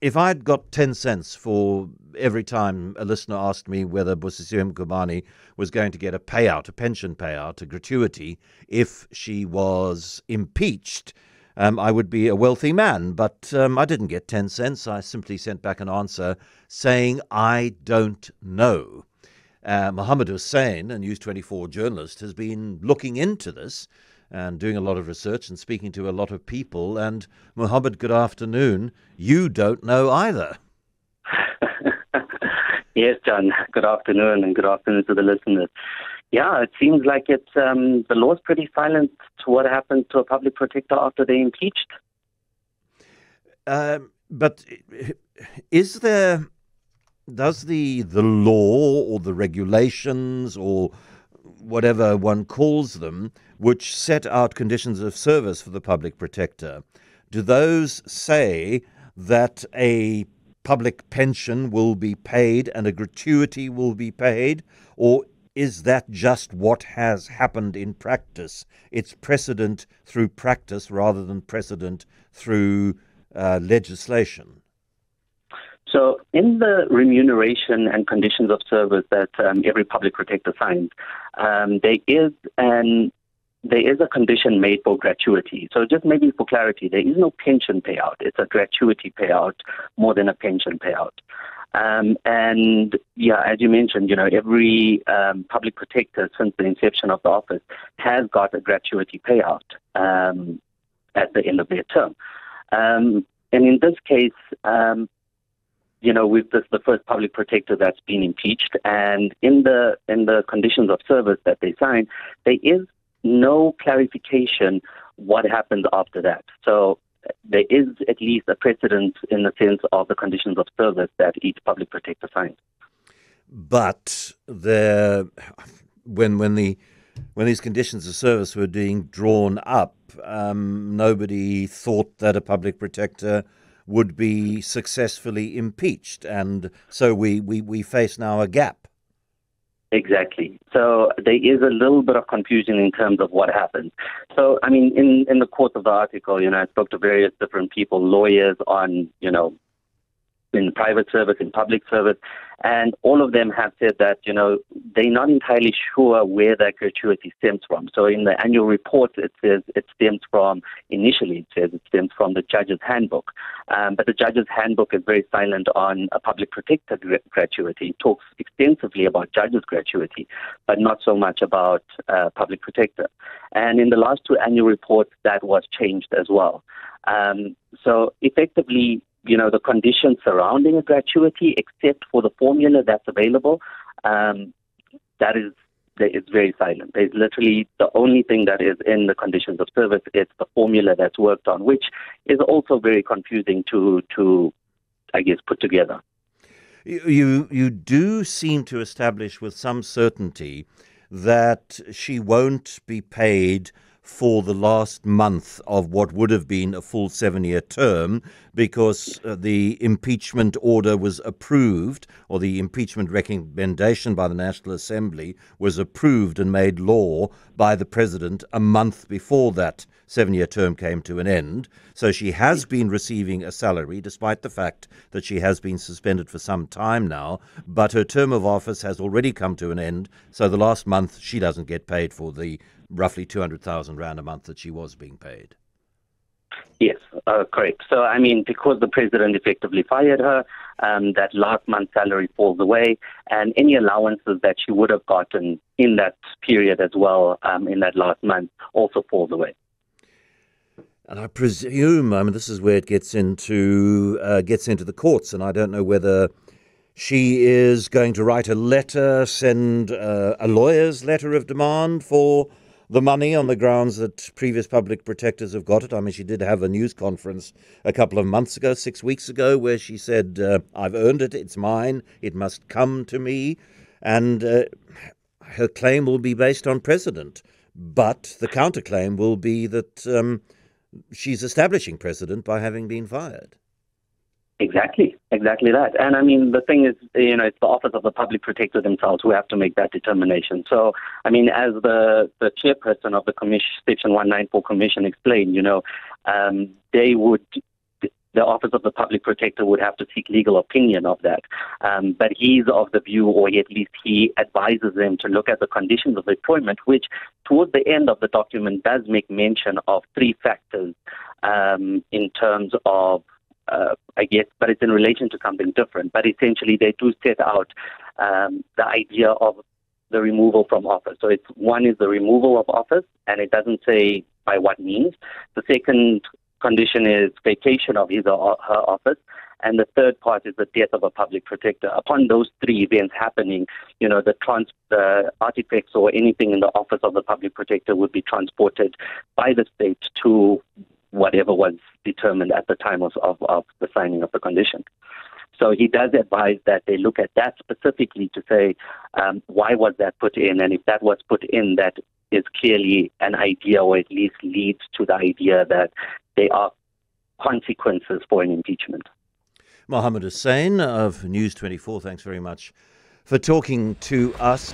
if I'd got 10 cents for every time a listener asked me whether Busisiwe Mkhwebane was going to get a payout, a pension payout, a gratuity, if she was impeached, I would be a wealthy man. But I didn't get 10 cents. I simply sent back an answer saying, I don't know. Mohammed Hussain, a News 24 journalist, has been looking into this and doing a lot of research and speaking to a lot of people. And Mohammed, good afternoon. You don't know either. Yes, John. Good afternoon, and good afternoon to the listeners. Yeah, it seems like it's the law's pretty silent to what happened to a public protector after they impeached. But does the law or the regulations or whatever one calls them, which set out conditions of service for the public protector, do those say that a public pension will be paid and a gratuity will be paid, or is that just what has happened in practice? It's precedent through practice rather than precedent through legislation. So in the remuneration and conditions of service that every public protector signs, there is a condition made for gratuity. So just maybe for clarity, there is no pension payout. It's a gratuity payout more than a pension payout. And yeah, as you mentioned, every public protector since the inception of the office has got a gratuity payout at the end of their term. And in this case, with the first public protector that's been impeached, and in the conditions of service that they sign, there is no clarification what happens after that. So there is at least a precedent in the sense of the conditions of service that each public protector signs. But when these conditions of service were being drawn up, nobody thought that a public protector would be successfully impeached, and so we face now a gap. Exactly. So there is a little bit of confusion in terms of what happens. So, I mean, in the course of the article, I spoke to various different people, lawyers on, in private service, in public service, and all of them have said that, they're not entirely sure where that gratuity stems from. So in the annual report, it says it stems from the judge's handbook. But the judge's handbook is very silent on a public protector gratuity. It talks extensively about judge's gratuity, but not so much about public protector. And in the last two annual reports, that was changed as well. So effectively, the conditions surrounding a gratuity, except for the formula that's available, it's very silent. There's literally the only thing that is in the conditions of service is the formula that's worked on, which is also very confusing to I guess, put together. You do seem to establish with some certainty that she won't be paid for the last month of what would have been a full 7-year term, because the impeachment order was approved, or the impeachment recommendation by the National Assembly was approved and made law by the President a month before that 7-year term came to an end. So she has been receiving a salary, despite the fact that she has been suspended for some time now, but her term of office has already come to an end, so the last month she doesn't get paid for the roughly 200,000 rand a month that she was being paid. Yes, correct. So, I mean, because the president effectively fired her, that last month's salary falls away, and any allowances that she would have gotten in that period as well, in that last month, also falls away. And I presume, this is where it gets into the courts, and I don't know whether she is going to write a letter, send a lawyer's letter of demand for the money on the grounds that previous public protectors have got it. She did have a news conference a couple of months ago, 6 weeks ago, where she said, I've earned it, it's mine, it must come to me. And her claim will be based on precedent. But the counterclaim will be that she's establishing precedent by having been fired. Exactly that. And I mean, the thing is, it's the Office of the Public Protector themselves who have to make that determination. So, I mean, as the chairperson of the Section 194 Commission explained, they would the Office of the Public Protector would have to seek legal opinion of that. But he's of the view, or at least he advises them to look at the conditions of employment, which towards the end of the document does make mention of 3 factors in terms of, I guess, but it's in relation to something different. But essentially, they do set out the idea of the removal from office. So one is the removal of office, and it doesn't say by what means. The second condition is vacation of his or her office, and the third part is the death of a public protector. Upon those 3 events happening, the artifacts or anything in the office of the public protector would be transported by the state to whatever was determined at the time of the signing of the condition. So he does advise that they look at that specifically to say, why was that put in? And if that was put in, that is clearly an idea, or at least leads to the idea that there are consequences for an impeachment. Mohammed Hussain of News 24, thanks very much for talking to us.